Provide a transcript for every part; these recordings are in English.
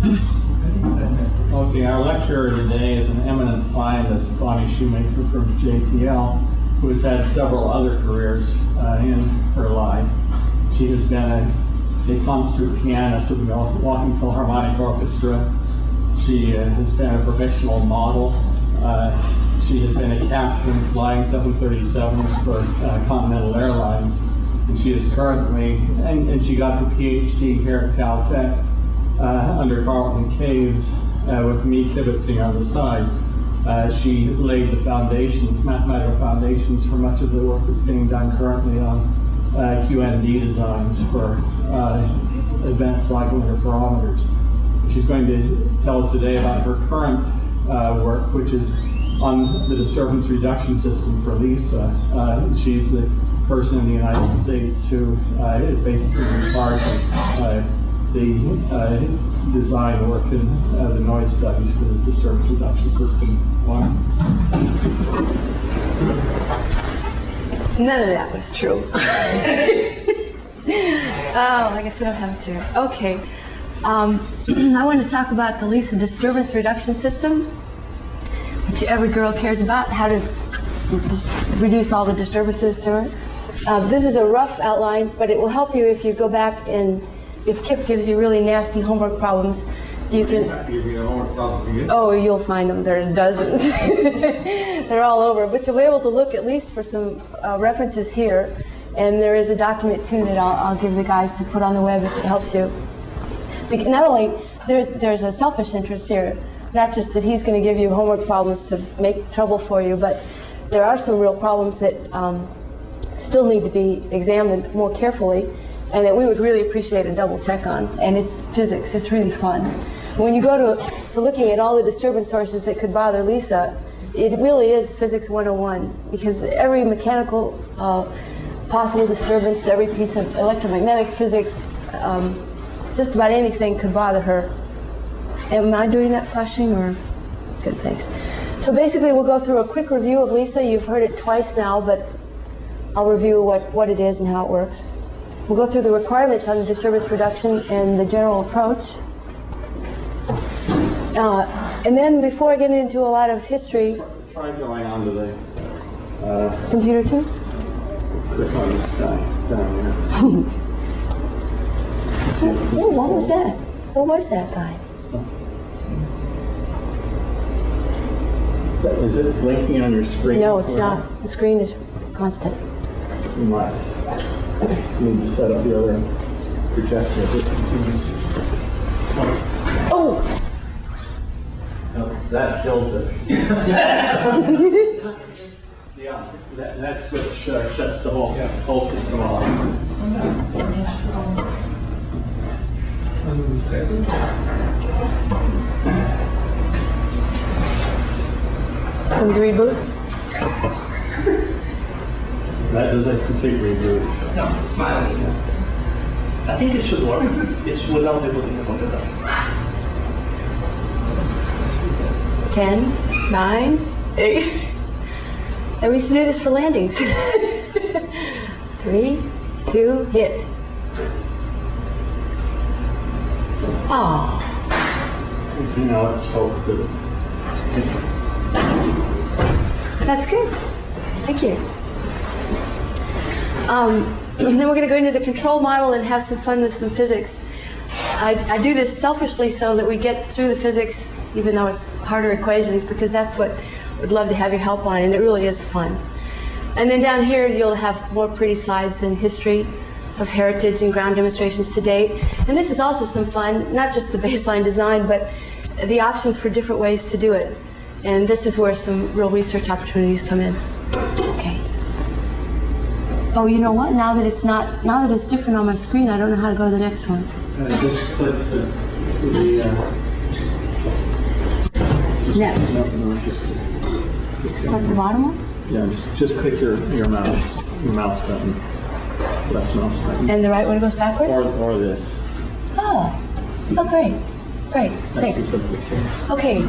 Okay, our lecturer today is an eminent scientist, Bonny Schumaker from JPL, who has had several other careers in her life. She has been a concert pianist with the Walking Philharmonic Orchestra. She has been a professional model. She has been a captain flying 737s for Continental Airlines. And she is currently, and she got her PhD here at Caltech under Carlton Caves with me kibitzing on the side. She laid the foundations, mathematical foundations, for much of the work that's being done currently on QND designs for advanced flight interferometers. She's going to tell us today about her current work, which is on the disturbance reduction system for LISA. She's the person in the United States who is basically in charge of the design work and the noise studies for this disturbance reduction system. One. None of that was true. Oh, I guess we don't have a chair. Okay. I want to talk about the LISA disturbance reduction system, which every girl cares about, how to reduce all the disturbances to her. This is a rough outline, but it will help you if you go back and if Kip gives you really nasty homework problems, you can... Oh, you'll find them. There are dozens. They're all over. But you'll be able to look at least for some references here. And there is a document, too, that I'll give the guys to put on the web if it helps you. Because not only there's a selfish interest here, not just that he's going to give you homework problems to make trouble for you, but there are some real problems that still need to be examined more carefully, and that we would really appreciate a double check on. And it's physics. It's really fun. When you go to looking at all the disturbance sources that could bother LISA, it really is physics 101, because every mechanical possible disturbance, every piece of electromagnetic physics, just about anything could bother her. Am I doing that flashing or? Good, thanks. So basically we'll go through a quick review of LISA. You've heard it twice now, but I'll review what it is and how it works. We'll go through the requirements on the disturbance reduction and the general approach. And then before I get into a lot of history... Try going on to the... computer too? Click on this guy down there. Oh, what was that? What was that guy? Is it blinking on your screen? No, it's not. The screen is constant. You might need to set up the other projector. Oh! No, that kills it. Yeah, that switch shuts the whole system off. Can we reboot? That does a complete reboot. No, it's smiling. I think it should work. It's without rebooting the computer. 10, 9, 8. And we should do this for landings. 3, 2, hit. Oh. You know, it's supposed to. That's good. Thank you. And then we're going to go into the control model and have some fun with some physics. I do this selfishly so that we get through the physics, even though it's harder equations, because that's what we'd love to have your help on, and it really is fun. And then down here, you'll have more pretty slides than history of heritage and ground demonstrations to date. And this is also some fun, not just the baseline design, but the options for different ways to do it. And this is where some real research opportunities come in. Okay. Oh, you know what? Now that it's different on my screen, I don't know how to go to the next one. Just click the Next. No, just Click the bottom one? Yeah, just click your mouse button, left mouse button. And the right one goes backwards? Or this. Oh, great. Great, That's thanks. the simplest way. Okay,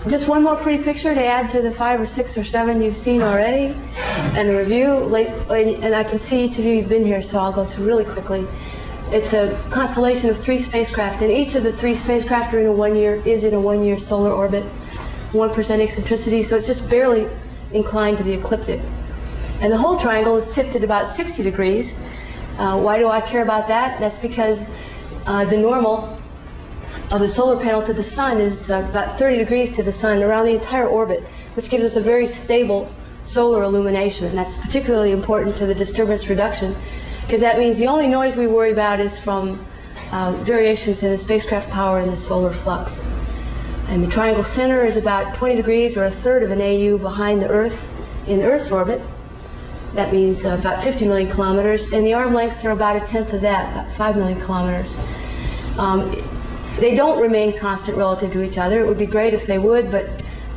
just one more pretty picture to add to the 5 or 6 or 7 you've seen already, and a review. And I can see each of you have been here, so I'll go through really quickly. It's a constellation of 3 spacecraft, and each of the 3 spacecraft are in a 1-year solar orbit, 1% eccentricity, so it's just barely inclined to the ecliptic. And the whole triangle is tipped at about 60 degrees. Why do I care about that? That's because the normal of the solar panel to the sun is about 30 degrees to the sun around the entire orbit, which gives us a very stable solar illumination. And that's particularly important to the disturbance reduction, because that means the only noise we worry about is from variations in the spacecraft power and the solar flux. And the triangle center is about 20 degrees or 1/3 of an AU behind the Earth in Earth's orbit. That means about 50 million kilometers, and the arm lengths are about 1/10 of that, about 5 million kilometers. They don't remain constant relative to each other. It would be great if they would, but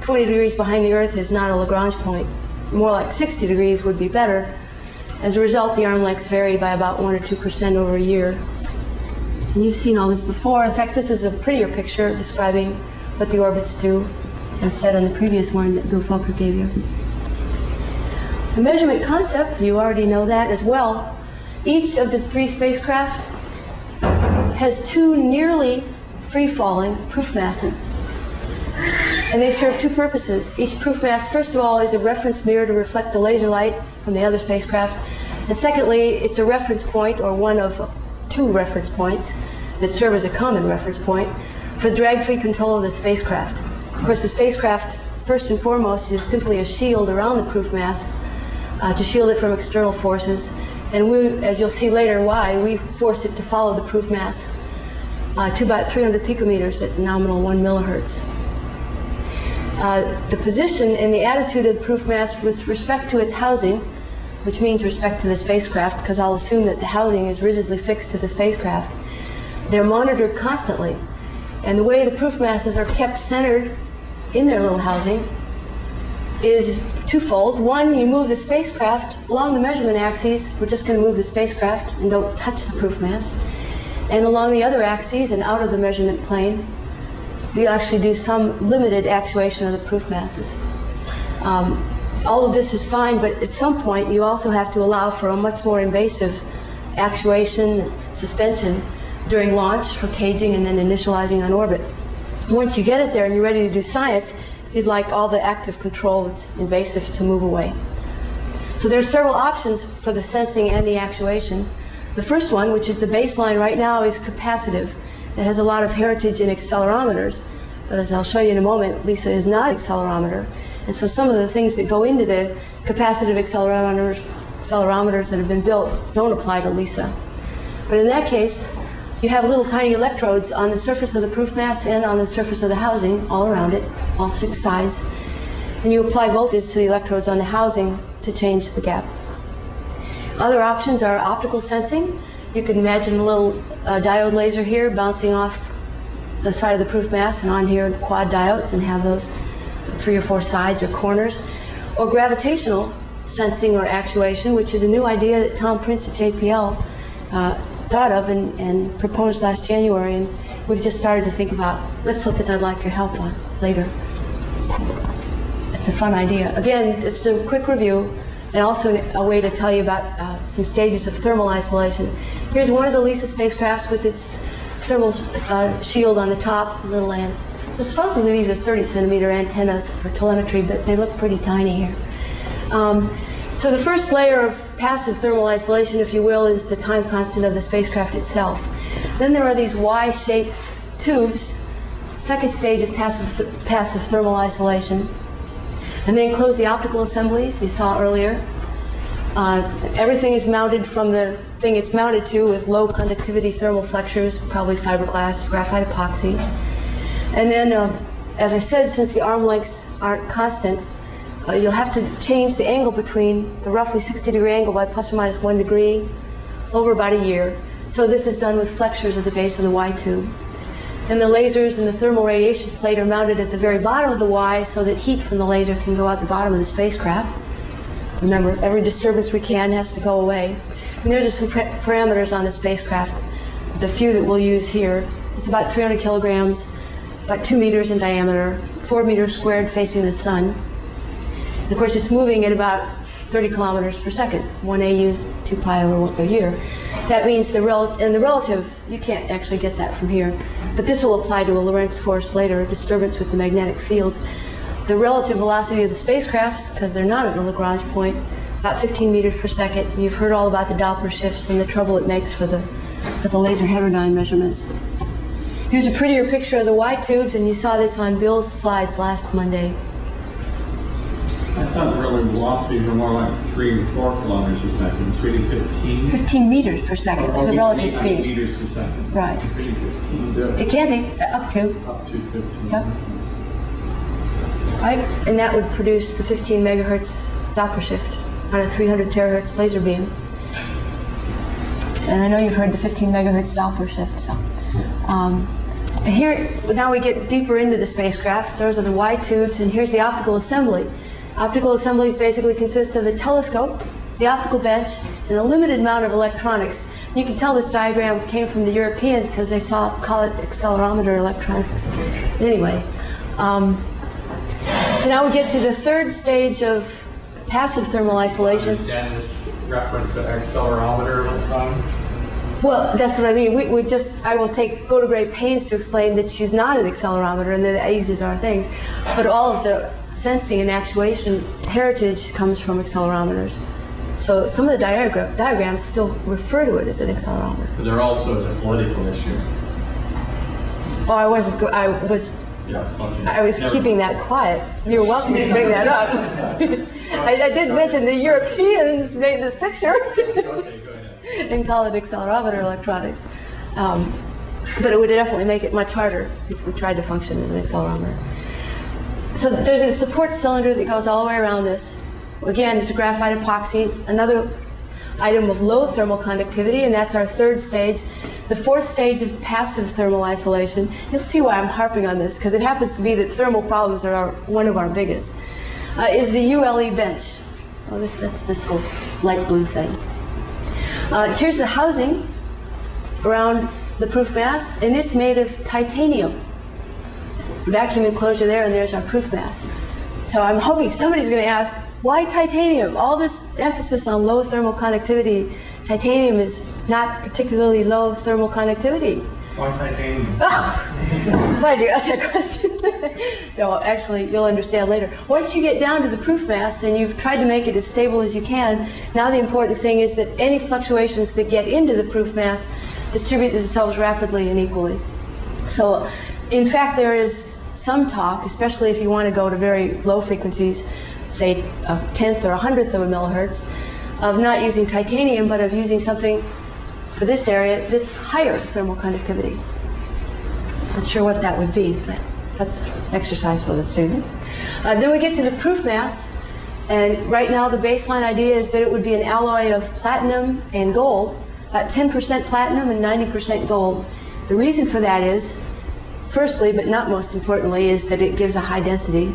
20 degrees behind the Earth is not a Lagrange point. More like 60 degrees would be better. As a result, the arm lengths vary by about 1 or 2% over a year. And you've seen all this before. In fact, this is a prettier picture describing what the orbits do, as said on the previous one that Bill Fokker gave you. The measurement concept, you already know that as well. Each of the 3 spacecraft has 2 nearly free-falling proof masses. And they serve 2 purposes. Each proof mass, first of all, is a reference mirror to reflect the laser light from the other spacecraft. And secondly, it's a reference point, or one of 2 reference points that serve as a common reference point for drag-free control of the spacecraft. Of course, the spacecraft, first and foremost, is simply a shield around the proof mass to shield it from external forces. And we, as you'll see later why, we force it to follow the proof mass to about 300 picometers at nominal 1 millihertz. The position and the attitude of the proof mass with respect to its housing, which means respect to the spacecraft, because I'll assume that the housing is rigidly fixed to the spacecraft, they're monitored constantly. And the way the proof masses are kept centered in their little housing is twofold. One, you move the spacecraft along the measurement axes. We're just going to move the spacecraft and don't touch the proof mass. And along the other axes and out of the measurement plane, we actually do some limited actuation of the proof masses. All of this is fine, but at some point you also have to allow for a much more invasive actuation, suspension during launch for caging and then initializing on orbit. Once you get it there and you're ready to do science, you'd like all the active control that's invasive to move away. So there are several options for the sensing and the actuation. The first one, which is the baseline right now, is capacitive. It has a lot of heritage in accelerometers, but as I'll show you in a moment, LISA is not an accelerometer. And so some of the things that go into the capacitive accelerometers that have been built don't apply to LISA. But in that case, you have little tiny electrodes on the surface of the proof mass and on the surface of the housing, all around it, all 6 sides. And you apply voltage to the electrodes on the housing to change the gap. Other options are optical sensing. You can imagine a little diode laser here bouncing off the side of the proof mass and on here quad diodes and have those 3 or 4 sides or corners. Or gravitational sensing or actuation, which is a new idea that Tom Prince at JPL thought of and proposed last January, and we've just started to think about. That's something I'd like your help on later. It's a fun idea. Again, just a quick review, and also a way to tell you about some stages of thermal isolation. Here's one of the LISA spacecrafts with its thermal shield on the top, little end. So supposedly these are 30-centimeter antennas for telemetry, but they look pretty tiny here. So the first layer of passive thermal isolation, if you will, is the time constant of the spacecraft itself. Then there are these Y-shaped tubes, second stage of passive thermal isolation. And they enclose the optical assemblies you saw earlier. Everything is mounted from the thing it's mounted to with low conductivity thermal flexures, probably fiberglass, graphite epoxy. And then, as I said, since the arm lengths aren't constant, you'll have to change the angle between the roughly 60-degree angle by plus or minus 1 degree over about a year. So this is done with flexures at the base of the Y tube. And the lasers and the thermal radiation plate are mounted at the very bottom of the Y so that heat from the laser can go out the bottom of the spacecraft. Remember, every disturbance we can has to go away. And there's some parameters on the spacecraft, the few that we'll use here. It's about 300 kilograms, about 2 meters in diameter, 4 meters squared facing the sun. And of course, it's moving at about 30 kilometers per second, 1 AU, 2 pi over a year. That means the relative, you can't actually get that from here, but this will apply to a Lorentz force later, a disturbance with the magnetic fields. The relative velocity of the spacecrafts, because they're not at the Lagrange point, about 15 meters per second. You've heard all about the Doppler shifts and the trouble it makes for the laser heterodyne measurements. Here's a prettier picture of the Y tubes, and you saw this on Bill's slides last Monday. I thought really velocities are more like 3 or 4 kilometers per second. It's really 15. 15 meters per second, the relative speed. Meters per second. Right. It's really 15. It can be, up to. Up to 15. Yep. Right, and that would produce the 15 megahertz Doppler shift on a 300 terahertz laser beam. And I know you've heard the 15 megahertz Doppler shift. So, here, now we get deeper into the spacecraft. Those are the Y tubes, and here's the optical assembly. Optical assemblies basically consist of the telescope, the optical bench, and a limited amount of electronics. You can tell this diagram came from the Europeans because they call it accelerometer electronics. Anyway, so now we get to the third stage of passive thermal isolation. Understand this reference to accelerometer electronics? Well, that's what I mean. I will go to great pains to explain that she's not an accelerometer and that eases our things. But all of the sensing and actuation heritage comes from accelerometers. So some of the diagrams still refer to it as an accelerometer. But there also is a political issue. Oh, I was keeping that quiet. You're welcome to bring that up. I did mention the Europeans made this picture. Okay, go ahead. And call it accelerometer electronics. But it would definitely make it much harder if we tried to function as an accelerometer. So there's a support cylinder that goes all the way around this. Again, it's a graphite epoxy, another item of low thermal conductivity, and that's our third stage. The fourth stage of passive thermal isolation, you'll see why I'm harping on this, because it happens to be that thermal problems are one of our biggest, is the ULE bench. Oh, that's this whole light blue thing. Here's the housing around the proof mass, and it's made of titanium. Vacuum enclosure there, and there's our proof mass. So I'm hoping somebody's going to ask, why titanium? All this emphasis on low thermal conductivity. Titanium is not particularly low thermal conductivity. Why titanium? Glad you asked that question. No, actually, you'll understand later. Once you get down to the proof mass and you've tried to make it as stable as you can, now the important thing is that any fluctuations that get into the proof mass distribute themselves rapidly and equally. So, in fact, there is some talk, especially if you want to go to very low frequencies, say a 10th or 100th of a millihertz, of not using titanium, but of using something for this area that's higher thermal conductivity. Not sure what that would be, but that's exercise for the student. Then we get to the proof mass, and right now the baseline idea is that it would be an alloy of platinum and gold, about 10% platinum and 90% gold. The reason for that is, firstly, but not most importantly, is that it gives a high density.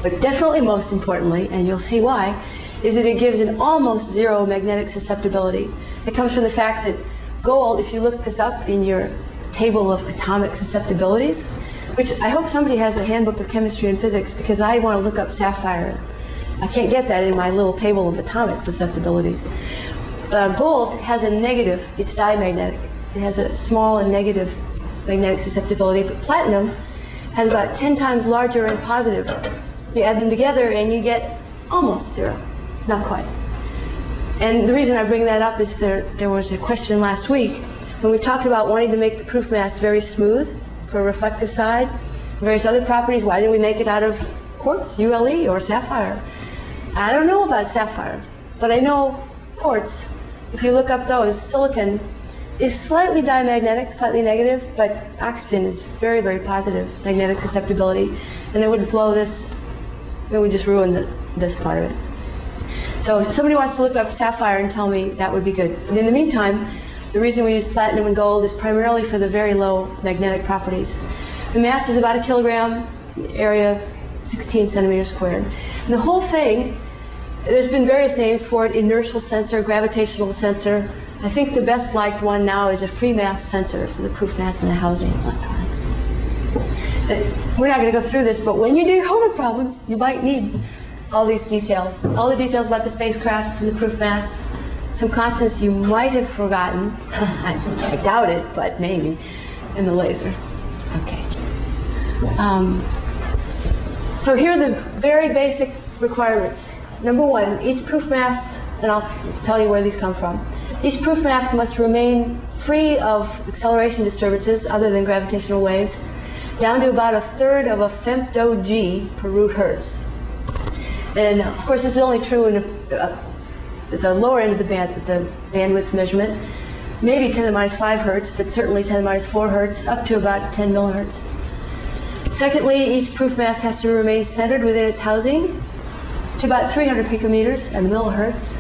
But definitely most importantly, and you'll see why, is that it gives an almost zero magnetic susceptibility. It comes from the fact that gold, if you look this up in your table of atomic susceptibilities, which I hope somebody has a handbook of chemistry and physics, because I want to look up sapphire. I can't get that in my little table of atomic susceptibilities. Gold has a negative, it's diamagnetic. It has a small and negative magnetic susceptibility, but platinum has about 10 times larger and positive. You add them together and you get almost zero, not quite. And the reason I bring that up is there was a question last week when we talked about wanting to make the proof mass very smooth for a reflective side, various other properties. Why did we make it out of quartz, ULE, or sapphire? I don't know about sapphire, but I know quartz. If you look up those, silicon is slightly diamagnetic, slightly negative, but oxygen is very, very positive magnetic susceptibility, and it would blow this, it would just ruin this part of it. So if somebody wants to look up sapphire and tell me, that would be good. And in the meantime, the reason we use platinum and gold is primarily for the very low magnetic properties. The mass is about 1 kilogram, area 16 centimeters squared. And the whole thing, there's been various names for it: inertial sensor, gravitational sensor. I think the best liked one now is a free mass sensor for the proof mass and the housing electronics. We're not going to go through this, but when you do homework problems, you might need all these details. All the details about the spacecraft and the proof mass some constants you might have forgotten. I doubt it, but maybe, in the laser. Okay. So here are the very basic requirements. Number one, each proof mass, and I'll tell you where these come from. Each proof mass must remain free of acceleration disturbances other than gravitational waves, down to about 1/3 of a femto-g per root hertz. And of course, this is only true in the lower end of the bandwidth measurement, maybe 10 to the minus 5 hertz, but certainly 10 to the minus 4 hertz, up to about 10 millihertz. Secondly, each proof mass has to remain centered within its housing to about 300 picometers and millihertz,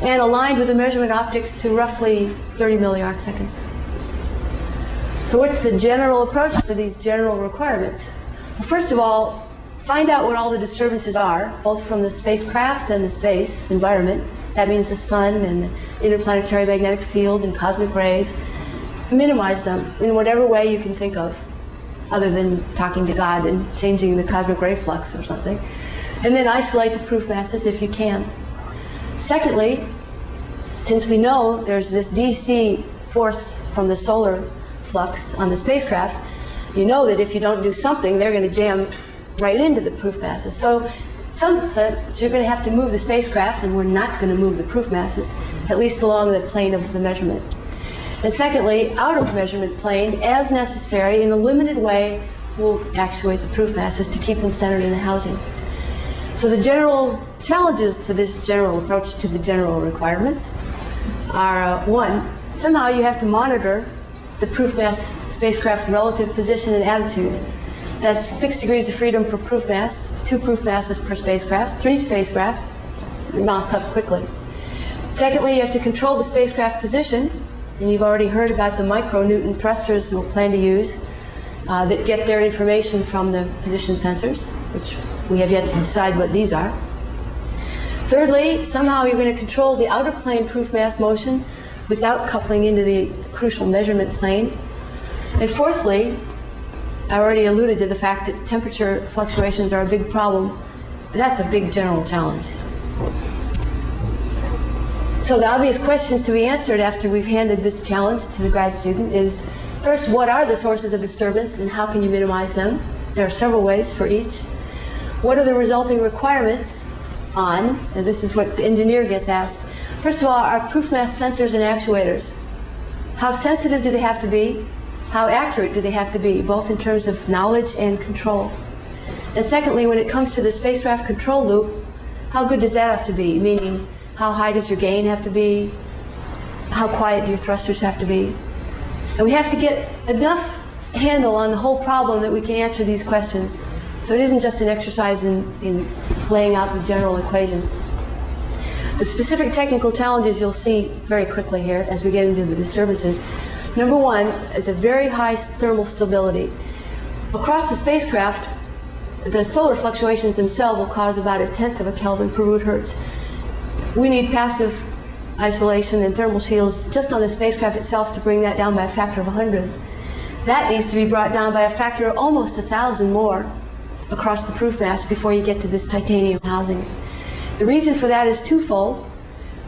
and aligned with the measurement optics to roughly 30 milliarc seconds. So what's the general approach to these general requirements? Well, first of all, find out what all the disturbances are, both from the spacecraft and the space environment. That means the sun and the interplanetary magnetic field and cosmic rays. Minimize them in whatever way you can think of, other than talking to God and changing the cosmic ray flux or something. And then isolate the proof masses if you can. Secondly, since we know there's this DC force from the solar flux on the spacecraft, you know that if you don't do something, they're going to jam right into the proof masses. So some sense you're going to have to move the spacecraft, and we're not going to move the proof masses, at least along the plane of the measurement. And secondly, out of measurement plane, as necessary, in a limited way, we'll actuate the proof masses to keep them centered in the housing. So the general challenges to this general approach to the general requirements are, one, somehow you have to monitor the proof mass spacecraft relative position and attitude. That's 6 degrees of freedom per proof mass, 2 proof masses per spacecraft, 3 spacecraft, mounts up quickly. Secondly, you have to control the spacecraft position, and you've already heard about the micro-Newton thrusters that we'll plan to use that get their information from the position sensors, which we have yet to decide what these are. Thirdly, somehow you're going to control the out-of-plane proof mass motion without coupling into the crucial measurement plane. And fourthly, I already alluded to the fact that temperature fluctuations are a big problem. That's a big general challenge. So the obvious questions to be answered after we've handed this challenge to the grad student is, first, what are the sources of disturbance and how can you minimize them? There are several ways for each. What are the resulting requirements on, and this is what the engineer gets asked. First of all, are proof mass sensors and actuators. How sensitive do they have to be? How accurate do they have to be, both in terms of knowledge and control? And secondly, when it comes to the spacecraft control loop, how good does that have to be? Meaning, how high does your gain have to be? How quiet do your thrusters have to be? And we have to get enough handle on the whole problem that we can answer these questions. So it isn't just an exercise in laying out the general equations. The specific technical challenges you'll see very quickly here as we get into the disturbances. Number one is a very high thermal stability. Across the spacecraft, the solar fluctuations themselves will cause about 1/10 of a Kelvin per root hertz. We need passive isolation and thermal shields just on the spacecraft itself to bring that down by a factor of 100. That needs to be brought down by a factor of almost 1,000 more across the proof mass before you get to this titanium housing. The reason for that is twofold.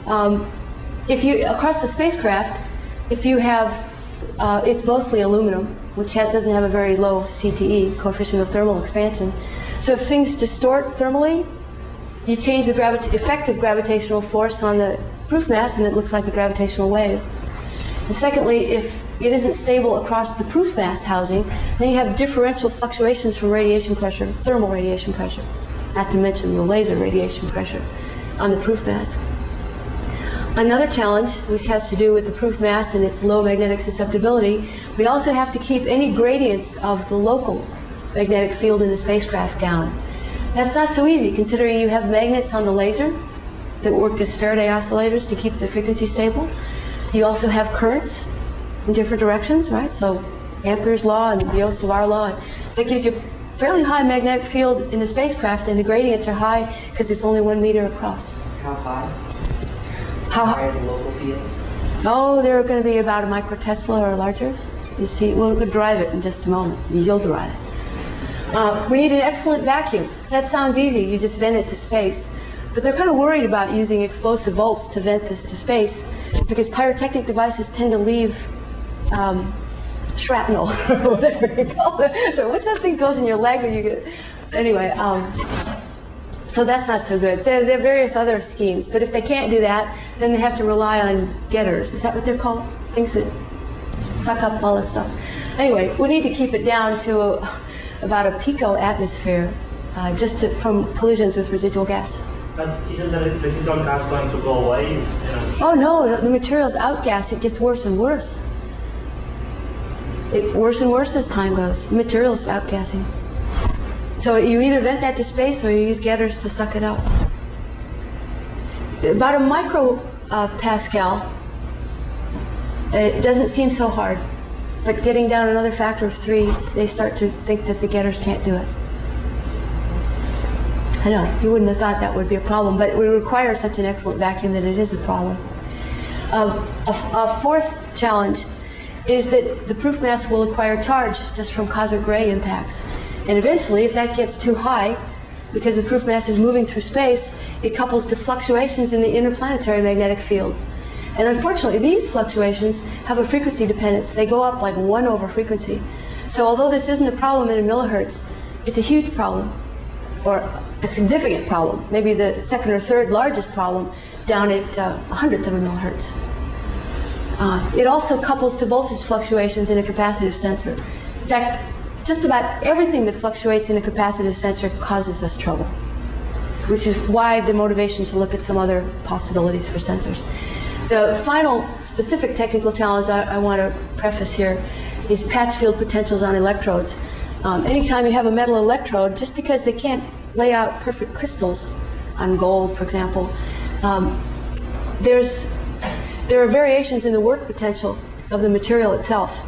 Across the spacecraft, if you have, it's mostly aluminum, which doesn't have a very low CTE, coefficient of thermal expansion. So if things distort thermally, you change the effective gravitational force on the proof mass and it looks like a gravitational wave. And secondly, if it isn't stable across the proof mass housing, then you have differential fluctuations from radiation pressure, thermal radiation pressure, not to mention the laser radiation pressure on the proof mass. Another challenge, which has to do with the proof mass and its low magnetic susceptibility, we also have to keep any gradients of the local magnetic field in the spacecraft down. That's not so easy, considering you have magnets on the laser that work as Faraday oscillators to keep the frequency stable. You also have currents in different directions, right? So Ampere's law and Biot-Savart law, that gives you a fairly high magnetic field in the spacecraft, and the gradients are high because it's only 1 meter across. How high? How high are the local fields? Oh, they're going to be about a microtesla or larger. You see, we'll drive it in just a moment. You'll drive it. We need an excellent vacuum. That sounds easy. You just vent it to space. But they're kind of worried about using explosive volts to vent this to space, because pyrotechnic devices tend to leave shrapnel, or whatever you call it. So what's that thing goes in your leg when you get, anyway, so that's not so good. So there are various other schemes, but if they can't do that, then they have to rely on getters. Is that what they're called? Things that suck up all this stuff. Anyway, we need to keep it down to about a pico atmosphere, from collisions with residual gas. But isn't the residual gas going to go away? Oh no, the material's outgassed. It gets worse and worse. Worse and worse as time goes. The material's outgassing. So you either vent that to space or you use getters to suck it up. About a micropascal, it doesn't seem so hard. But getting down another factor of 3, they start to think that the getters can't do it. I know, you wouldn't have thought that would be a problem, but we require such an excellent vacuum that it is a problem. A fourth challenge is that the proof mass will acquire charge just from cosmic ray impacts. And eventually, if that gets too high, because the proof mass is moving through space, it couples to fluctuations in the interplanetary magnetic field. And unfortunately, these fluctuations have a frequency dependence. They go up like 1 over frequency. So although this isn't a problem in a millihertz, it's a huge problem, or a significant problem, maybe the second or third largest problem down at 100th of a millihertz. It also couples to voltage fluctuations in a capacitive sensor. In fact, just about everything that fluctuates in a capacitive sensor causes us trouble, which is why the motivation to look at some other possibilities for sensors. The final specific technical challenge I want to preface here is patch field potentials on electrodes. Anytime you have a metal electrode, just because they can't lay out perfect crystals on gold, for example, there are variations in the work potential of the material itself.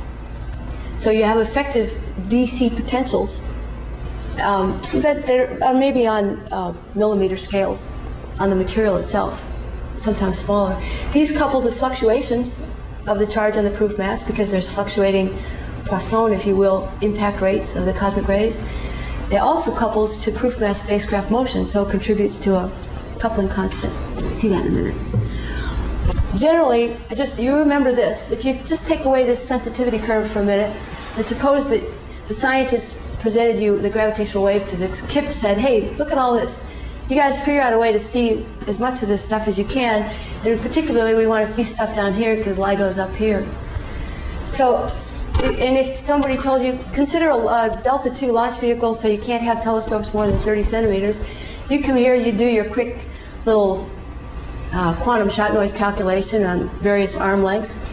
So you have effective DC potentials, but they're maybe on millimeter scales on the material itself, sometimes smaller. These couple to fluctuations of the charge on the proof mass, because there's fluctuating Poisson, if you will, impact rates of the cosmic rays. It also couples to proof mass spacecraft motion, so contributes to a coupling constant. We'll see that in a minute. Generally, you remember this. If you just take away this sensitivity curve for a minute, and suppose that the scientists presented you the gravitational wave physics, Kip said, hey, look at all this. You guys figure out a way to see as much of this stuff as you can, and particularly we want to see stuff down here because LIGO's up here. So, and if somebody told you, consider a Delta II launch vehicle so you can't have telescopes more than 30 centimeters, you come here, you do your quick little quantum shot noise calculation on various arm lengths,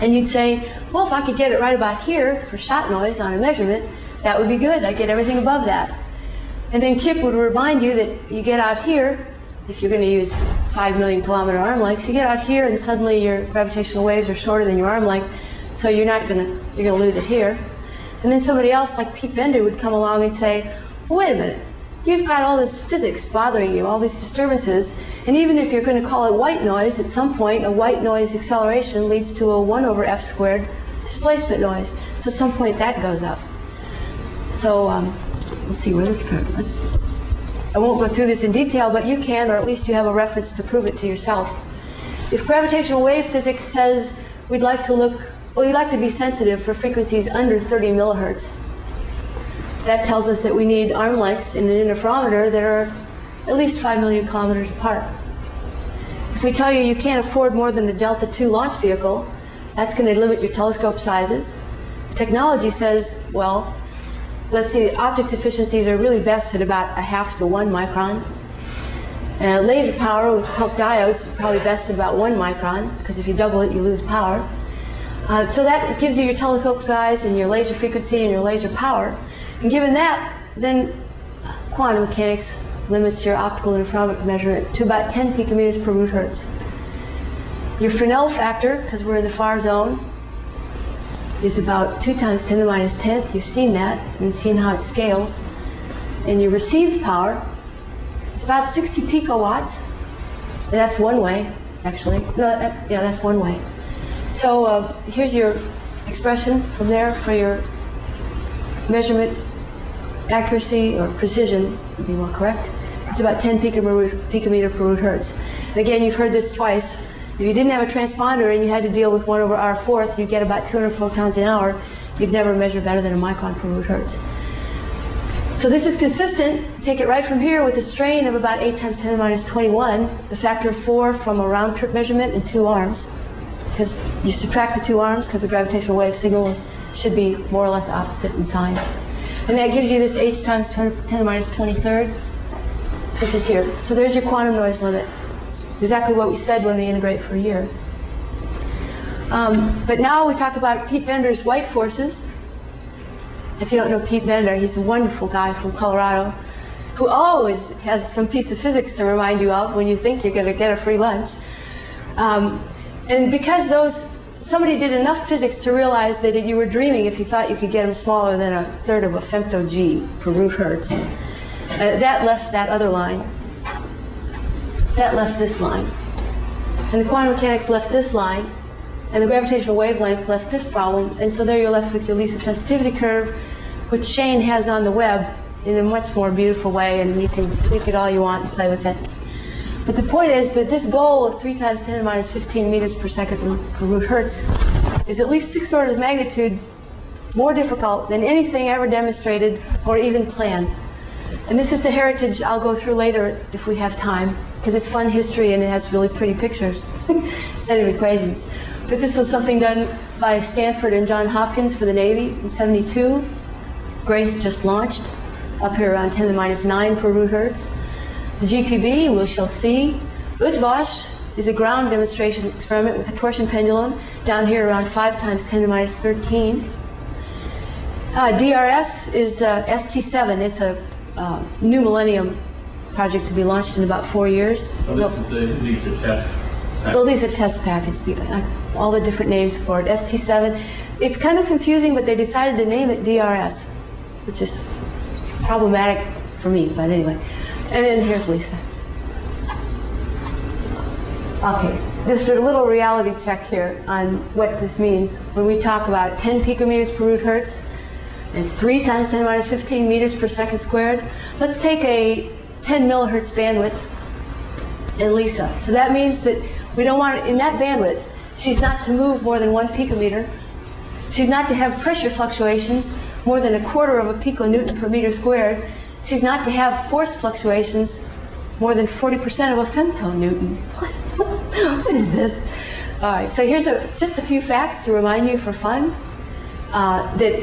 and you'd say, well, if I could get it right about here for shot noise on a measurement, that would be good. I'd get everything above that. And then Kip would remind you that you get out here, if you're going to use 5 million kilometer arm lengths, you get out here and suddenly your gravitational waves are shorter than your arm length, so you're going to lose it here. And then somebody else like Pete Bender would come along and say, well, wait a minute, you've got all this physics bothering you, all these disturbances, and even if you're going to call it white noise, at some point a white noise acceleration leads to a 1 over f squared displacement noise. So at some point that goes up. So we'll see where this comes. I won't go through this in detail, but you can, or at least you have a reference to prove it to yourself. If gravitational wave physics says we'd like to be sensitive for frequencies under 30 millihertz, that tells us that we need arm lengths in an interferometer that are at least 5 million kilometers apart. If we tell you you can't afford more than the Delta II launch vehicle, that's going to limit your telescope sizes. Technology says, well, let's see, the optics efficiencies are really best at about 0.5 to 1 micron. Laser power with pump diodes is probably best at about 1 micron, because if you double it, you lose power. So that gives you your telescope size and your laser frequency and your laser power. And given that, then quantum mechanics limits your optical interferometric measurement to about 10 picometers per root hertz. Your Fresnel factor, because we're in the far zone, is about 2 times 10 to the minus 10th. You've seen that and seen how it scales. And your received power is about 60 picowatts. And that's one way, actually. No, yeah, that's one way. So here's your expression from there for your measurement accuracy or precision, to be more correct. It's about 10 picometer per root hertz. And again, you've heard this twice. If you didn't have a transponder and you had to deal with 1 over R4, you'd get about 200 photons an hour. You'd never measure better than a micron per root hertz. So this is consistent. Take it right from here with a strain of about 8 times 10 to the minus 21, the factor of 4 from a round trip measurement in 2 arms. Because you subtract the 2 arms because the gravitational wave signal should be more or less opposite in sign. And that gives you this h times 10 to the minus 23rd, which is here. So there's your quantum noise limit. Exactly what we said when we integrate for a year. But now we talk about Pete Bender's white forces. If you don't know Pete Bender, he's a wonderful guy from Colorado who always has some piece of physics to remind you of when you think you're going to get a free lunch. And because somebody did enough physics to realize that you were dreaming if you thought you could get them smaller than 1/3 of a femto G per root hertz. That left that other line. That left this line. And the quantum mechanics left this line. And the gravitational wavelength left this problem, and so there you're left with your Lisa sensitivity curve, which Shane has on the web in a much more beautiful way, and you can tweak it all you want and play with it. But the point is that this goal of 3 times 10 to the minus 15 meters per second per root hertz is at least 6 orders of magnitude more difficult than anything ever demonstrated or even planned. And this is the heritage I'll go through later if we have time, because it's fun history and it has really pretty pictures instead of equations. But this was something done by Stanford and Johns Hopkins for the Navy in '72. Grace just launched, up here around 10 to the minus 9 per root hertz. The GPB, we shall see. Ujvash is a ground demonstration experiment with a torsion pendulum, down here around 5 times 10 to the minus 13. DRS is ST7. It's a new millennium project to be launched in about 4 years. So this is the Lisa test. The Lisa test package, all the different names for it, ST7. It's kind of confusing, but they decided to name it DRS, which is problematic for me, but anyway. And then here's Lisa. Okay, just a little reality check here on what this means. When we talk about 10 picometers per root hertz and 3 times 10 to the minus 15 meters per second squared, let's take a 10 millihertz bandwidth in Lisa. So that means that we don't want, in that bandwidth, she's not to move more than 1 picometer. She's not to have pressure fluctuations more than 1/4 of a piconewton per meter squared. She's not to have force fluctuations more than 40% of a femtonewton. What is this? All right, so here's just a few facts to remind you for fun. That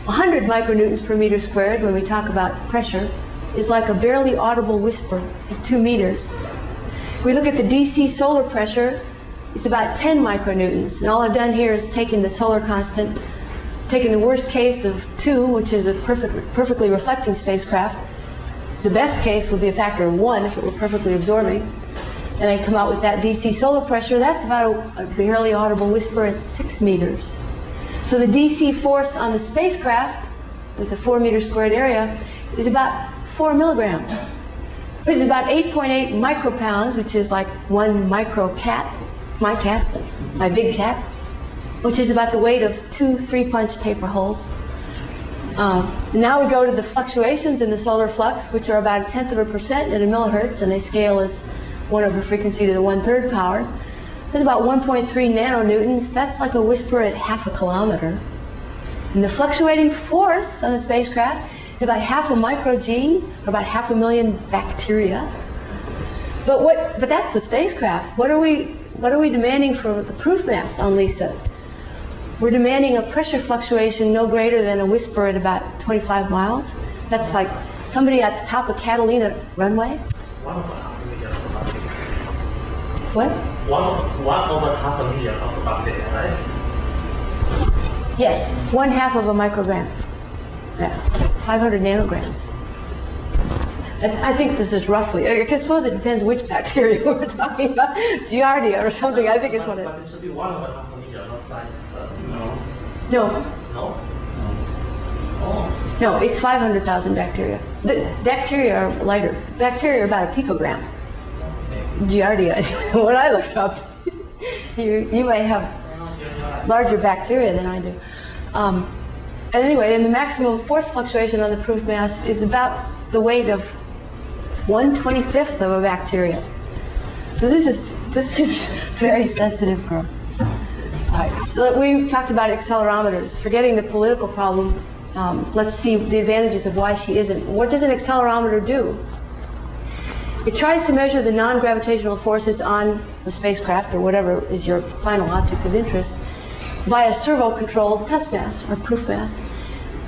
100 micronewtons per meter squared, when we talk about pressure, is like a barely audible whisper at 2 meters. If we look at the DC solar pressure, it's about 10 micronewtons. And all I've done here is taken the solar constant, taken the worst case of 2, which is a perfectly reflecting spacecraft. The best case would be a factor of 1 if it were perfectly absorbing. And I come out with that DC solar pressure. That's about a barely audible whisper at 6 meters. So the DC force on the spacecraft with a 4 meter squared area is about 4 milligrams. Which is about 8.8 micropounds, which is like 1 micro cat, my big cat, which is about the weight of 2 3-punch paper holes. Now we go to the fluctuations in the solar flux, which are about 0.1% at a millihertz, and they scale as 1 over frequency to the 1/3 power. There's about 1.3 nanonewtons. That's like a whisper at 1/2 kilometer. And the fluctuating force on the spacecraft is about 1/2 micro G, or about 500,000 bacteria. But that's the spacecraft. What are we demanding for the proof mass on Lisa? We're demanding a pressure fluctuation no greater than a whisper at about 25 miles. That's like somebody at the top of Catalina runway. 1 over 500,000 of the bacteria. What? 1 over 500,000 of the bacteria, right? Yes, 1/2 of a microgram. Yeah, 500 nanograms. I think this is roughly, I suppose it depends which bacteria we're talking about. Giardia or something, I think it's what it But it should be 1 over 500,000, not like, No, no? Oh. no, it's 500,000 bacteria. The bacteria are lighter. Bacteria are about a picogram. Giardia, what I looked up. You may have larger bacteria than I do. And anyway, and the maximum force fluctuation on the proof mass is about the weight of 1/25th of a bacteria. So this is very sensitive growth. All right, so we talked about accelerometers. Forgetting the political problem, let's see the advantages of why she isn't. What does an accelerometer do? It tries to measure the non-gravitational forces on the spacecraft, or whatever is your final object of interest, via servo-controlled test mass, or proof mass.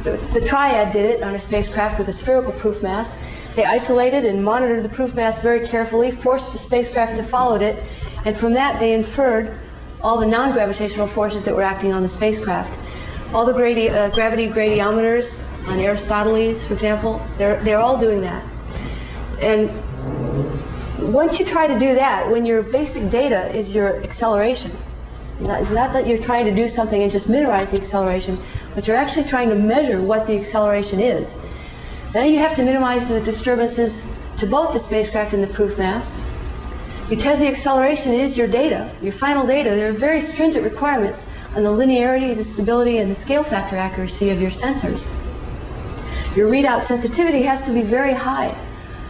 The Triad did it on a spacecraft with a spherical proof mass. They isolated and monitored the proof mass very carefully, forced the spacecraft to follow it, and from that they inferred all the non-gravitational forces that were acting on the spacecraft. All the gravity gradiometers on Aristoteles, for example, they're all doing that. And once you try to do that, when your basic data is your acceleration, it's not that you're trying to do something and just minimize the acceleration, but you're actually trying to measure what the acceleration is. Then you have to minimize the disturbances to both the spacecraft and the proof mass. Because the acceleration is your data, your final data, there are very stringent requirements on the linearity, the stability, and the scale factor accuracy of your sensors. Your readout sensitivity has to be very high.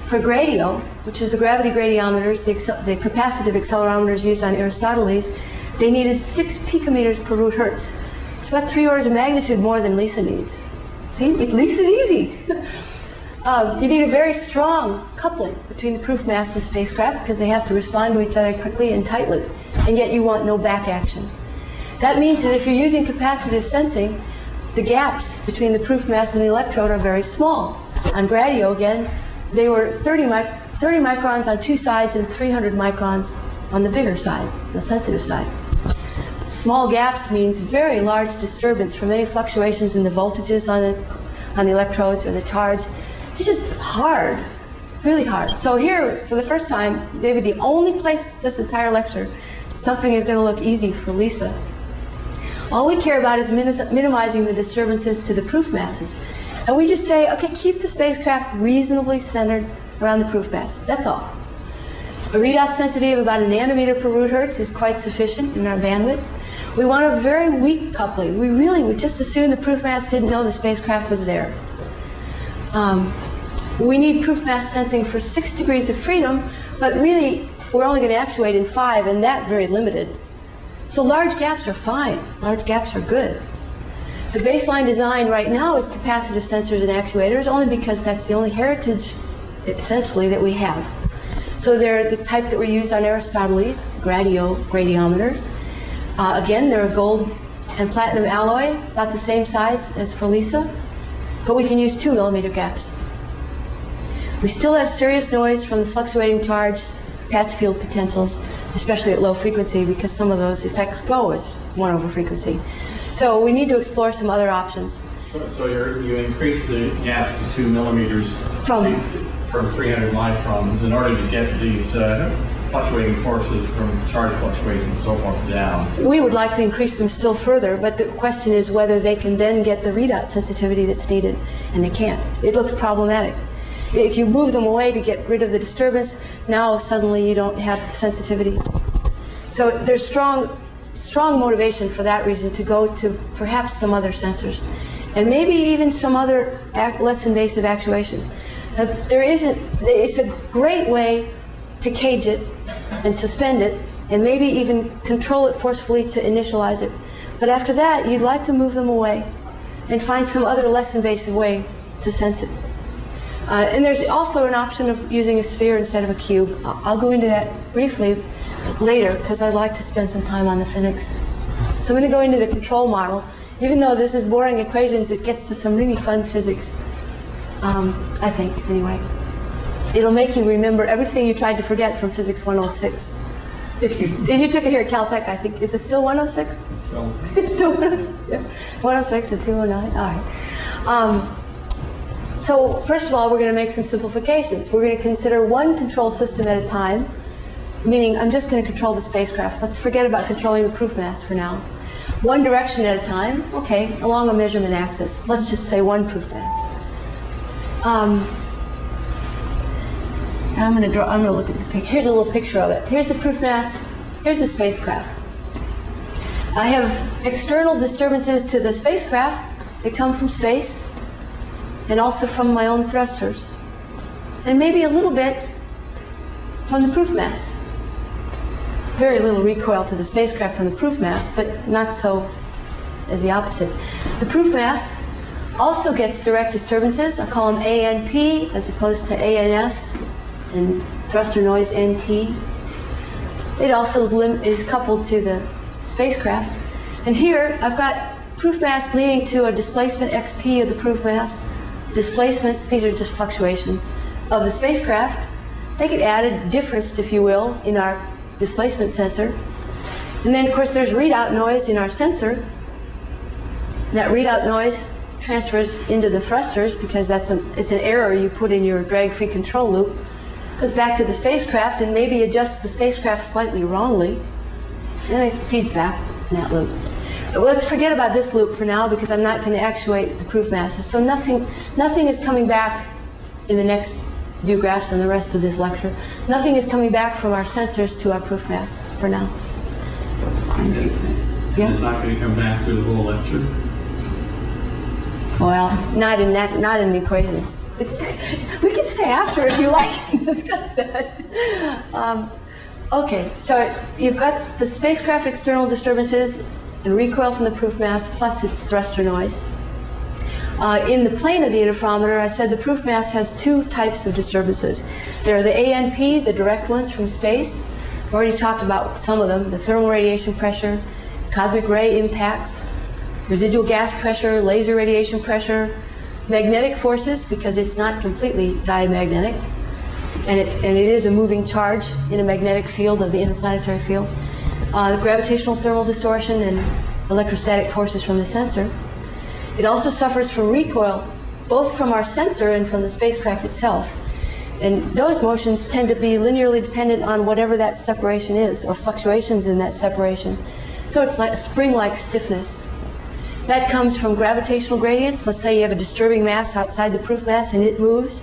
For gradio, which is the gravity gradiometers, the capacitive accelerometers used on Aristoteles, they needed 6 picometers per root hertz. It's about 3 orders of magnitude more than LISA needs. See, LISA's easy. You need a very strong coupling between the proof mass and spacecraft because they have to respond to each other quickly and tightly, and yet you want no back action. That means that if you're using capacitive sensing, the gaps between the proof mass and the electrode are very small. On gradio, again, they were 30 microns on 2 sides and 300 microns on the bigger side, the sensitive side. Small gaps means very large disturbance from any fluctuations in the voltages on the electrodes or the charge. It's just hard, really hard. So here, for the first time, maybe the only place this entire lecture, something is going to look easy for LISA. All we care about is minimizing the disturbances to the proof masses. And we just say, okay, keep the spacecraft reasonably centered around the proof mass. That's all. A readout sensitivity of about 1 nanometer per root hertz is quite sufficient in our bandwidth. We want a very weak coupling. We really would just assume the proof mass didn't know the spacecraft was there. We need proof mass sensing for 6 degrees of freedom, but really we're only going to actuate in 5, and that very limited. So large gaps are fine. Large gaps are good. The baseline design right now is capacitive sensors and actuators, only because that's the only heritage, essentially, that we have. So they're the type that were used on Aristoteles, gradiometers. Again, they're a gold and platinum alloy, about the same size as for LISA, but we can use 2 millimeter gaps. We still have serious noise from the fluctuating charge, patch field potentials, especially at low frequency, because some of those effects go as 1 over frequency. So we need to explore some other options. So you increase the gaps to 2 millimeters from 300 microns in order to get these fluctuating forces from charge fluctuations and so forth down. We would like to increase them still further, but the question is whether they can then get the readout sensitivity that's needed, and they can't. It looks problematic. If you move them away to get rid of the disturbance, now suddenly you don't have sensitivity. So there's strong motivation for that reason to go to perhaps some other sensors, and maybe even some other less invasive actuation. Now, it's a great way to cage it and suspend it, and maybe even control it forcefully to initialize it. But after that, you'd like to move them away and find some other less invasive way to sense it. And there's also an option of using a sphere instead of a cube. I'll go into that briefly later because I'd like to spend some time on the physics. So I'm going to go into the control model. Even though this is boring equations, it gets to some really fun physics, I think, anyway. It'll make you remember everything you tried to forget from Physics 106. If you took it here at Caltech, I think, is it still 106? It's still 106, yeah. 106 and 209, all right. So first of all, we're going to make some simplifications. We're going to consider one control system at a time, meaning I'm just going to control the spacecraft. Let's forget about controlling the proof mass for now. One direction at a time, okay, along a measurement axis. Let's just say one proof mass. I'm going to look at the picture. Here's a little picture of it. Here's the proof mass. Here's the spacecraft. I have external disturbances to the spacecraft that come from space and also from my own thrusters. and maybe a little bit from the proof mass. Very little recoil to the spacecraft from the proof mass, but not so as the opposite. The proof mass also gets direct disturbances. I call them ANP as opposed to ANS, and thruster noise NT. It also is coupled to the spacecraft. And here I've got proof mass leading to a displacement XP of the proof mass. Displacements, these are just fluctuations of the spacecraft. They get added, differenced, if you will, in our displacement sensor. And then, of course, there's readout noise in our sensor. That readout noise transfers into the thrusters because it's an error you put in your drag-free control loop. Goes back to the spacecraft and maybe adjusts the spacecraft slightly wrongly. And it feeds back in that loop. But let's forget about this loop for now because I'm not going to actuate the proof masses. So nothing is coming back in the next few graphs and the rest of this lecture. Nothing is coming back from our sensors to our proof mass for now. Yeah? It's not going to come back through the whole lecture. Well, not in the equations. We can stay after if you like and discuss that. Okay, so you've got the spacecraft external disturbances and recoil from the proof mass plus its thruster noise. In the plane of the interferometer, I said the proof mass has two types of disturbances. There are the ANP, the direct ones from space. I've already talked about some of them, the thermal radiation pressure, cosmic ray impacts, residual gas pressure, laser radiation pressure, magnetic forces, because it's not completely diamagnetic, and it is a moving charge in a magnetic field of the interplanetary field, the gravitational thermal distortion and electrostatic forces from the sensor. It also suffers from recoil, both from our sensor and from the spacecraft itself. And those motions tend to be linearly dependent on whatever that separation is, or fluctuations in that separation. So it's like a spring-like stiffness. That comes from gravitational gradients. Let's say you have a disturbing mass outside the proof mass and it moves.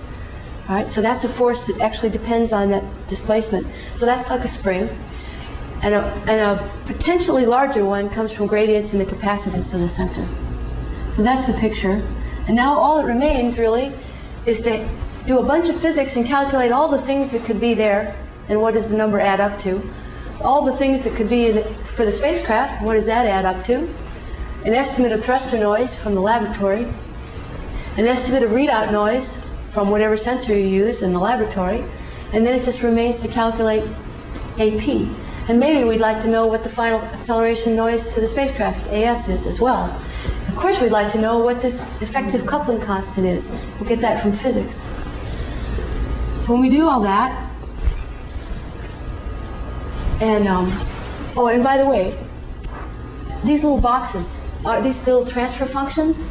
All right, so that's a force that actually depends on that displacement. So that's like a spring. And a potentially larger one comes from gradients in the capacitance of the sensor. So that's the picture. And now all that remains really is to do a bunch of physics and calculate all the things that could be there and what does the number add up to. All the things that could be for the spacecraft, what does that add up to? An estimate of thruster noise from the laboratory, an estimate of readout noise from whatever sensor you use in the laboratory, and then it just remains to calculate AP. And maybe we'd like to know what the final acceleration noise to the spacecraft, AS, is as well. Of course, we'd like to know what this effective coupling constant is. We'll get that from physics. So when we do all that, and and by the way, these little boxes, these little transfer functions,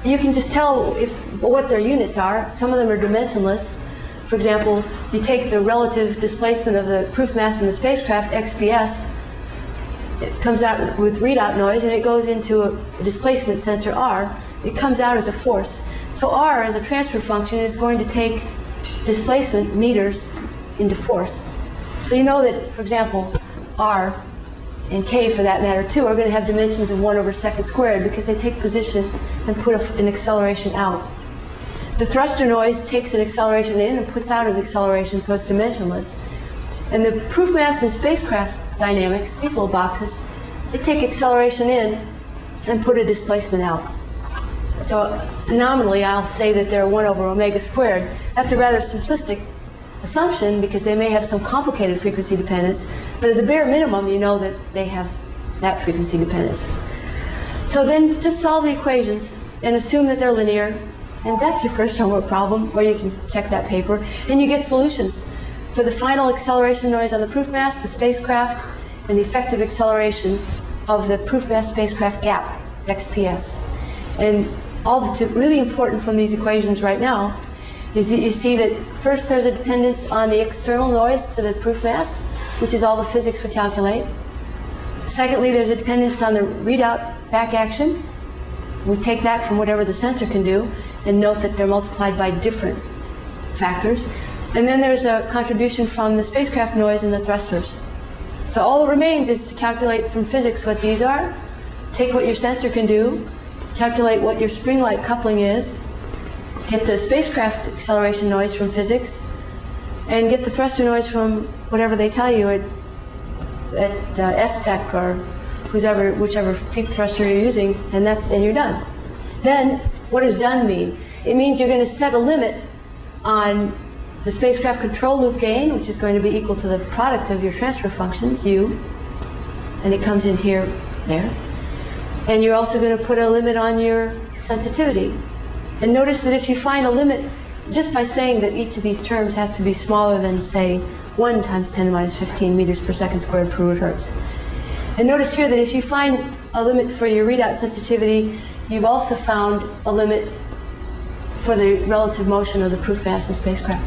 you can just tell what their units are. Some of them are dimensionless. For example, you take the relative displacement of the proof mass in the spacecraft, XPS, it comes out with readout noise and it goes into a displacement sensor R. It comes out as a force. So R as a transfer function is going to take displacement meters into force. So you know that, for example, R and K for that matter too are going to have dimensions of 1 over second squared because they take position and put an acceleration out. The thruster noise takes an acceleration in and puts out an acceleration, so it's dimensionless. And the proof mass and spacecraft dynamics, these little boxes, they take acceleration in and put a displacement out. So nominally I'll say that they're 1 over omega squared. That's a rather simplistic assumption because they may have some complicated frequency dependence, but at the bare minimum you know that they have that frequency dependence. So then just solve the equations and assume that they're linear, and that's your first homework problem, or you can check that paper, and you get solutions for the final acceleration noise on the proof mass, the spacecraft, and the effective acceleration of the proof mass spacecraft gap, XPS. And all that's really important from these equations right now is that you see that first there's a dependence on the external noise to the proof mass, which is all the physics we calculate. Secondly, there's a dependence on the readout back action. We take that from whatever the sensor can do and note that they're multiplied by different factors. And then there's a contribution from the spacecraft noise and the thrusters. So all that remains is to calculate from physics what these are, take what your sensor can do, calculate what your spring-like coupling is, get the spacecraft acceleration noise from physics, and get the thruster noise from whatever they tell you at STEC or whichever thruster you're using, and you're done. Then, what does done mean? It means you're going to set a limit on the spacecraft control loop gain, which is going to be equal to the product of your transfer functions, U, and it comes in here, there. And you're also going to put a limit on your sensitivity. And notice that if you find a limit, just by saying that each of these terms has to be smaller than, say, 1 times 10 to the minus 15 meters per second squared per root hertz. And notice here that if you find a limit for your readout sensitivity, you've also found a limit for the relative motion of the proof mass in spacecraft.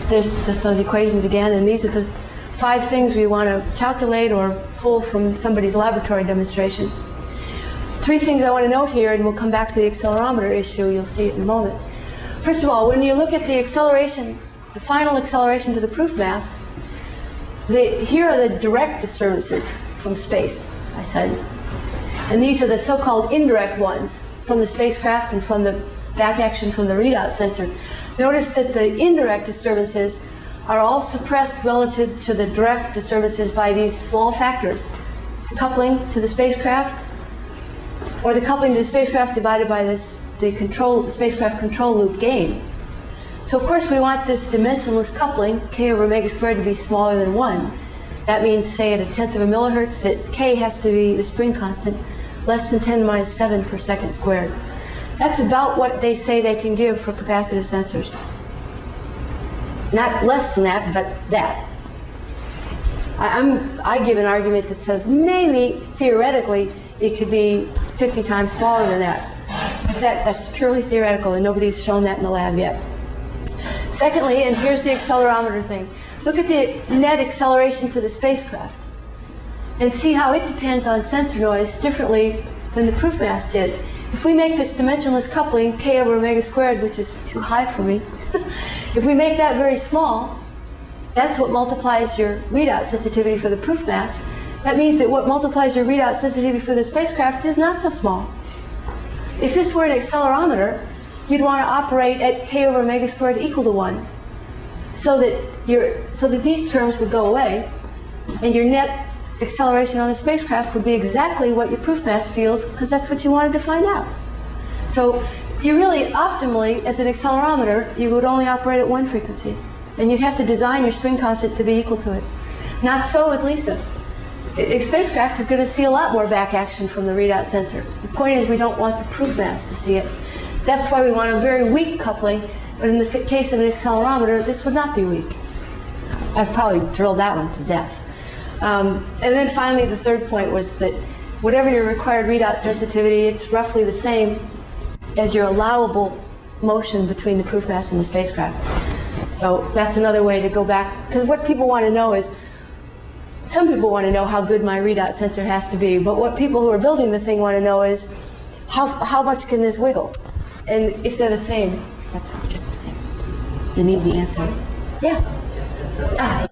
There's just those equations again, and these are the 5 things we want to calculate or pull from somebody's laboratory demonstration. 3 things I want to note here, and we'll come back to the accelerometer issue. You'll see it in a moment. First of all, when you look at the acceleration, the final acceleration to the proof mass, here are the direct disturbances from space, I said. And these are the so-called indirect ones from the spacecraft and from the back action from the readout sensor. Notice that the indirect disturbances are all suppressed relative to the direct disturbances by these small factors. The coupling to the spacecraft, or the coupling to the spacecraft divided by the spacecraft control loop gain. So of course we want this dimensionless coupling, k over omega squared, to be smaller than 1. That means, say, at 1/10 of a millihertz, that k has to be, the spring constant, less than 10 to the minus 7 per second squared. That's about what they say they can give for capacitive sensors. Not less than that, but that. I give an argument that says maybe, theoretically, it could be 50 times smaller than that. But that's purely theoretical, and nobody's shown that in the lab yet. Secondly, and here's the accelerometer thing, look at the net acceleration to the spacecraft and see how it depends on sensor noise differently than the proof mass did. If we make this dimensionless coupling, k over omega squared, which is too high for me, if we make that very small, that's what multiplies your readout sensitivity for the proof mass. That means that what multiplies your readout sensitivity for the spacecraft is not so small. If this were an accelerometer, you'd want to operate at k over omega squared equal to 1, so that these terms would go away, and your net acceleration on the spacecraft would be exactly what your proof mass feels, because that's what you wanted to find out. So you really, optimally, as an accelerometer, you would only operate at 1 frequency, and you'd have to design your spring constant to be equal to it. Not so with LISA. A spacecraft is going to see a lot more back action from the readout sensor. The point is we don't want the proof mass to see it. That's why we want a very weak coupling, but in the case of an accelerometer, this would not be weak. I've probably drilled that one to death. And then finally, the third point was that whatever your required readout sensitivity, it's roughly the same as your allowable motion between the proof mass and the spacecraft. So that's another way to go back, because what people want to know is, some people want to know how good my readout sensor has to be, but what people who are building the thing want to know is, how much can this wiggle? And if they're the same, that's just an easy answer. Yeah.